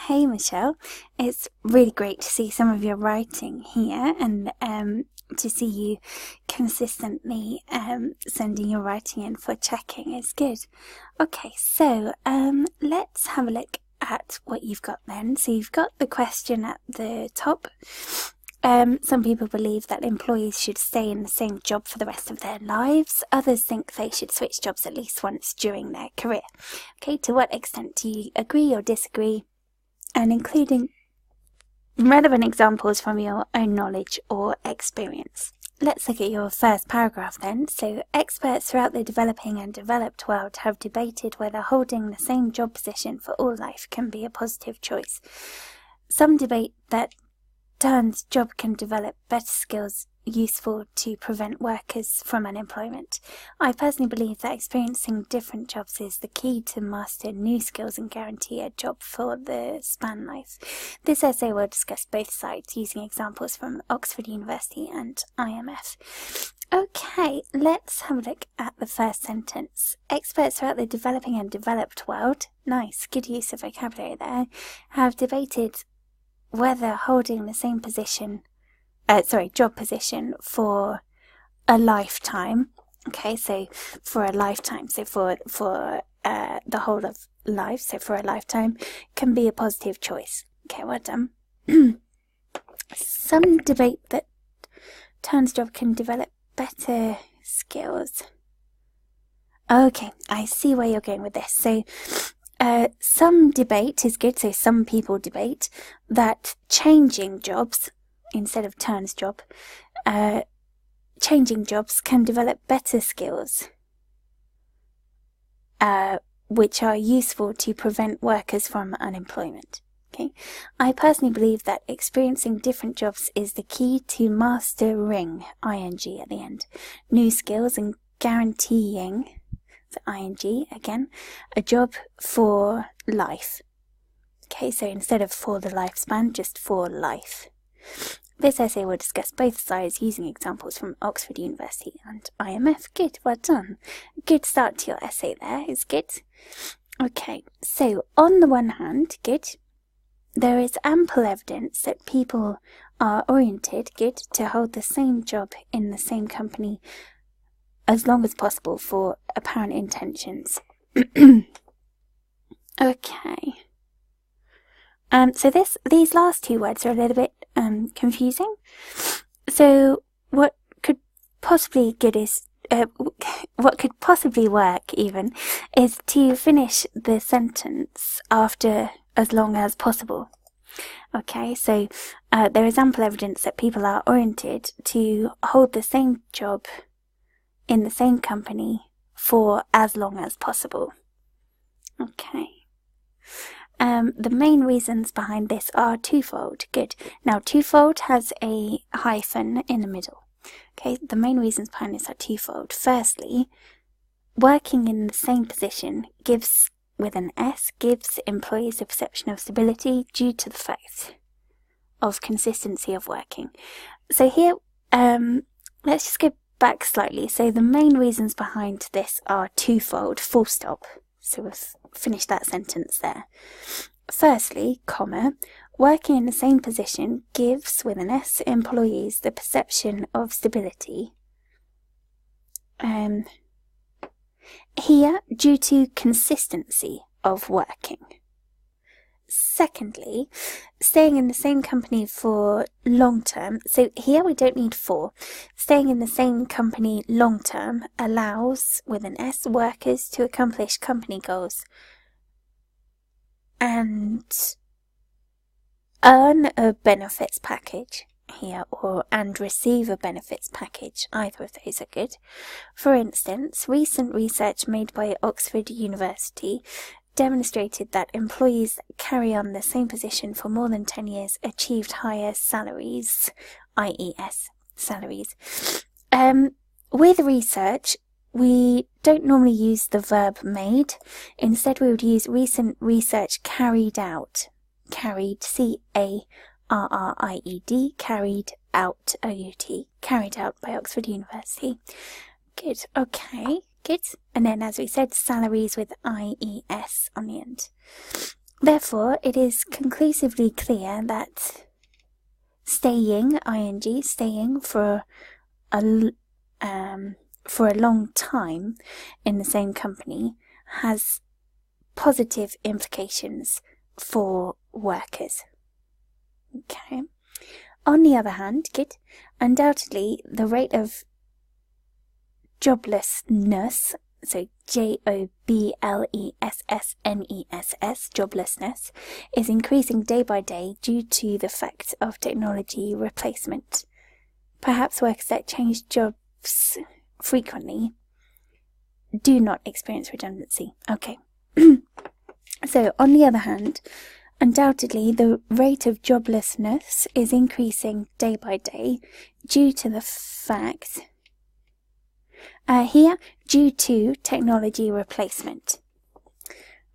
Hey Michelle, it's really great to see some of your writing here and to see you consistently sending your writing in for checking is good. Okay, so let's have a look at what you've got then. So you've got the question at the top. Some people believe that employees should stay in the same job for the rest of their lives. Others think they should switch jobs at least once during their career. Okay, to what extent do you agree or disagree? And including relevant examples from your own knowledge or experience. Let's look at your first paragraph then. So, experts throughout the developing and developed world have debated whether holding the same job position for all life can be a positive choice. Some debate that Turn's job can develop better skills useful to prevent workers from unemployment. I personally believe that experiencing different jobs is the key to master new skills and guarantee a job for the span life. This essay will discuss both sides using examples from Oxford University and IMF. Okay, let's have a look at the first sentence. Experts throughout the developing and developed world, nice, good use of vocabulary there, have debated whether holding the same job position for a lifetime. Okay, so for a lifetime, so for the whole of life, so for a lifetime, can be a positive choice. Okay, well done. Some debate that Turn's job can develop better skills. Okay, I see where you're going with this. So, some debate is good, so some people debate that changing jobs, instead of Turn's job, changing jobs can develop better skills, which are useful to prevent workers from unemployment. Okay, I personally believe that experiencing different jobs is the key to mastering, ing at the end, new skills and guaranteeing, ing again, a job for life. Okay, so instead of for the lifespan, just for life. This essay will discuss both sides using examples from Oxford University and IMF. Good, well done. Good start to your essay there, is good. Okay, so on the one hand, good, there is ample evidence that people are oriented, good, to hold the same job in the same company as long as possible for apparent intentions. Okay. So these last two words are a little bit confusing. So what could possibly work even is to finish the sentence after as long as possible. Okay, so there is ample evidence that people are oriented to hold the same job in the same company for as long as possible. Okay. The main reasons behind this are twofold. Good. Now, twofold has a hyphen in the middle. Okay, the main reasons behind this are twofold. Firstly, working in the same position gives, with an S, gives employees a perception of stability due to the fact of consistency of working. So here, let's just go back slightly. So the main reasons behind this are twofold, full stop. So we've finished that sentence there. Firstly, comma, working in the same position gives, with an S, employees the perception of stability. Here, due to consistency of working. Secondly, staying in the same company for long term. So here we don't need for. Staying in the same company long term allows, with an S, workers to accomplish company goals and earn a benefits package here, and receive a benefits package. Either of those are good. For instance, recent research made by Oxford University demonstrated that employees that carry on the same position for more than 10 years achieved higher salaries, IES salaries. With research, we don't normally use the verb made. Instead, we would use recent research carried out. Carried, C-A-R-R-I-E-D, carried out, O-U-T, carried out by Oxford University. Good, okay, good. And then, as we said, salaries with I-E-S on the end. Therefore, it is conclusively clear that staying, ing, staying for a long time in the same company has positive implications for workers. Okay. On the other hand, undoubtedly the rate of joblessness, so joblessness, joblessness, is increasing day by day due to the fact of technology replacement. Perhaps workers that change jobs frequently do not experience redundancy. Okay. So, on the other hand, undoubtedly the rate of joblessness is increasing day by day due to the fact due to technology replacement.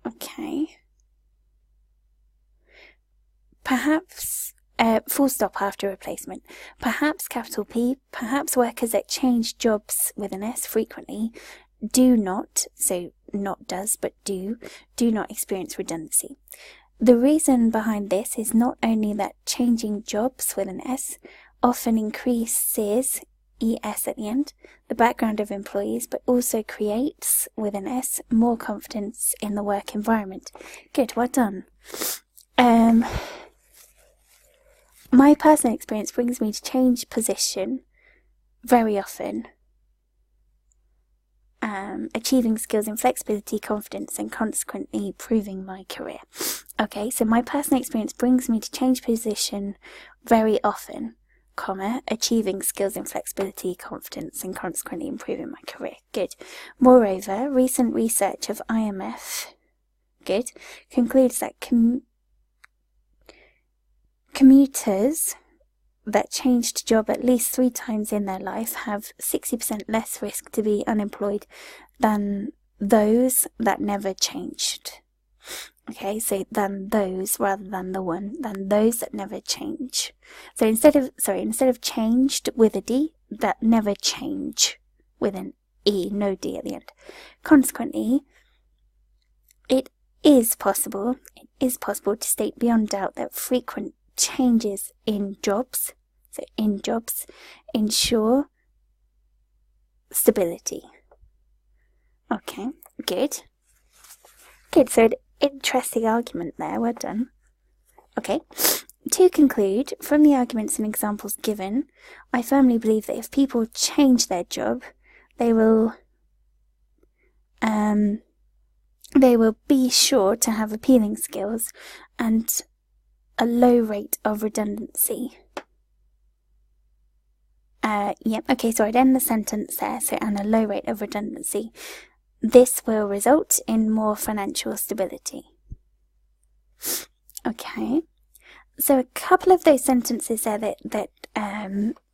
Okay. Perhaps, full stop after replacement. Perhaps, capital P, perhaps workers that change jobs with an S frequently do not, so not does, but do not experience redundancy. The reason behind this is not only that changing jobs with an S often increases ES at the end, the background of employees, but also creates, with an S, more confidence in the work environment. Good, well done. My personal experience brings me to change position very often, achieving skills in flexibility, confidence, and consequently improving my career. Okay, so my personal experience brings me to change position very often, achieving skills in flexibility, confidence, and consequently improving my career. Good. Moreover, recent research of IMF, concludes that commuters that changed job at least 3 times in their life have 60% less risk to be unemployed than those that never changed. Okay, so than those rather than those that never change. So instead of changed with a D, that never change with an E, no D at the end. Consequently, it is possible to state beyond doubt that frequent changes in jobs, ensure stability. Okay, good, so an interesting argument there, well done. Okay, to conclude, from the arguments and examples given, I firmly believe that if people change their job, they will be sure to have appealing skills and a low rate of redundancy. Okay, so I'd end the sentence there, and a low rate of redundancy. This will result in more financial stability. Okay, so a couple of those sentences there that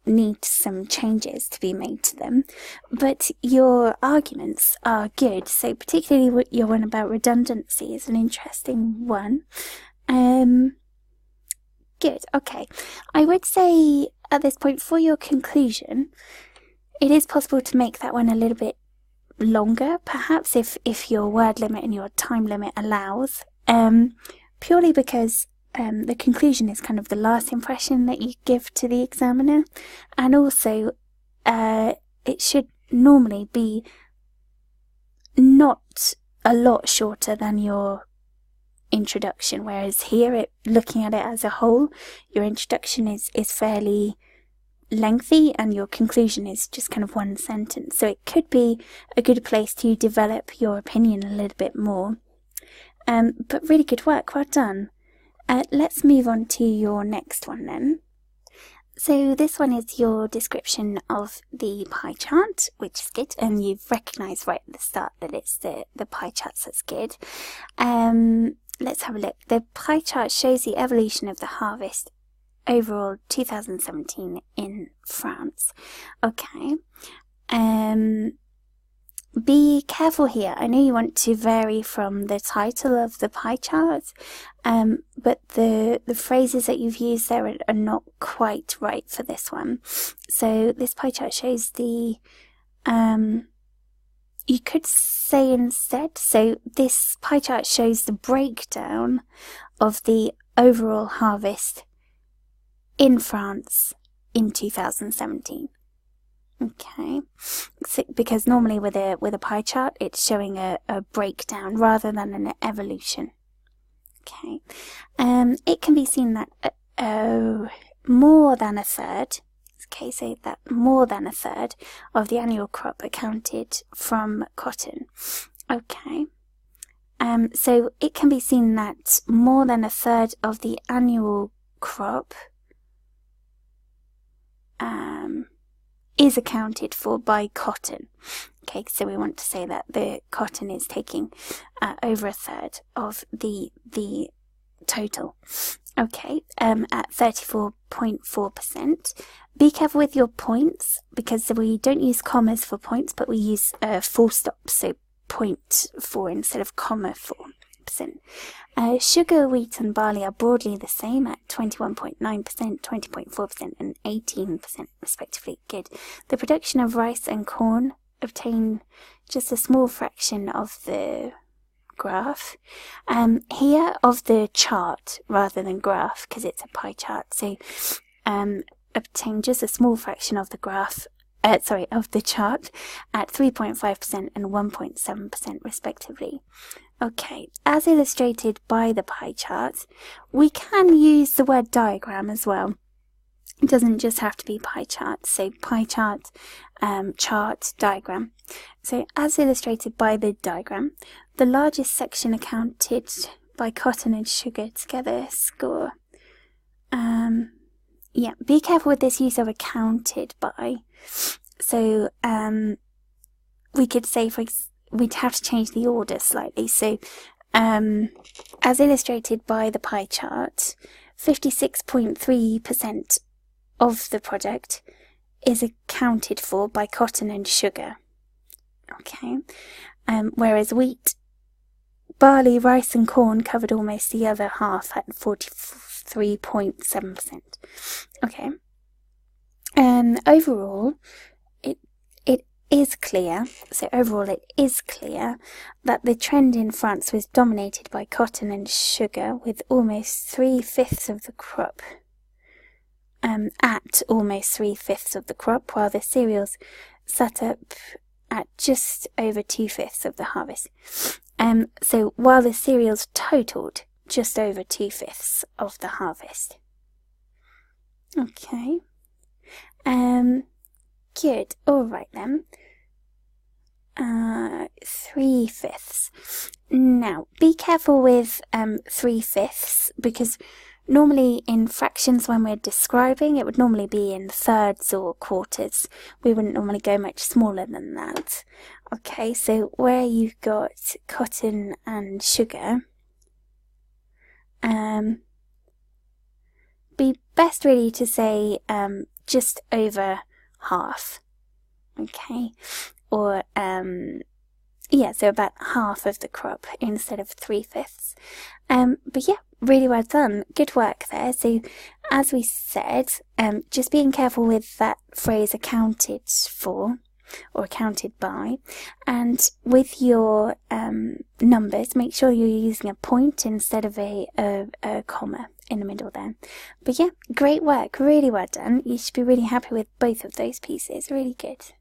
need some changes to be made to them, but your arguments are good. So particularly your one about redundancy is an interesting one. Good, okay. I would say at this point, for your conclusion, it is possible to make that one a little bit longer, perhaps, if your word limit and your time limit allows, purely because the conclusion is kind of the last impression that you give to the examiner, and also it should normally be not a lot shorter than your introduction, whereas here, looking at it as a whole, your introduction is fairly lengthy and your conclusion is just kind of one sentence, so it could be a good place to develop your opinion a little bit more. But really good work, well done. Let's move on to your next one then. So this one is your description of the pie chart, which is good, and you've recognised right at the start that it's the pie charts that's good. Let's have a look. The pie chart shows the evolution of the harvest overall 2017 in France. Okay. Be careful here. I know you want to vary from the title of the pie chart, but the phrases that you've used there are not quite right for this one. So this pie chart shows the you could say instead, so this pie chart shows the breakdown of the overall harvest in France in 2017. Okay, so, because normally with a pie chart it's showing a breakdown rather than an evolution. Okay, it can be seen that more than a third, okay, so that more than a third of the annual crop accounted from cotton. Okay, so it can be seen that more than a third of the annual crop is accounted for by cotton. Okay, so we want to say that the cotton is taking over a third of the total. Okay, at 34.4%. Be careful with your points, because we don't use commas for points, but we use full stops, so 0.4 instead of comma 4%. Sugar, wheat and barley are broadly the same at 21.9%, 20.4% and 18% respectively. Good. The production of rice and corn obtain just a small fraction of the graph. Here of the chart rather than graph, because it's a pie chart, so obtain just a small fraction of the graph, of the chart at 3.5% and 1.7% respectively. Okay, as illustrated by the pie chart, we can use the word diagram as well. It doesn't just have to be pie chart, so pie chart, chart, diagram. So as illustrated by the diagram, the largest section accounted by cotton and sugar together score. Yeah, be careful with this use of accounted by. So we could say, we'd have to change the order slightly. So as illustrated by the pie chart, 56.3% of the product is accounted for by cotton and sugar. Okay, whereas wheat, barley, rice and corn covered almost the other half at 43.7%. Okay, overall it is clear, that the trend in France was dominated by cotton and sugar, with almost 3/5 of the crop, at almost 3/5 of the crop, while the cereals sat up at just over 2/5 of the harvest. So while the cereals totaled just over 2/5 of the harvest. Okay. Good. All right then. 3/5. Now, be careful with 3/5, because normally in fractions, when we're describing, it would normally be in thirds or quarters. We wouldn't normally go much smaller than that. Okay, so where you've got cotton and sugar, be best really to say just over half. Okay, or yeah, so about half of the crop instead of 3/5. But yeah, really well done. Good work there. So as we said, just being careful with that phrase accounted for or accounted by, and with your numbers, make sure you're using a point instead of a comma in the middle there. But yeah, great work, really well done. You should be really happy with both of those pieces. Really good.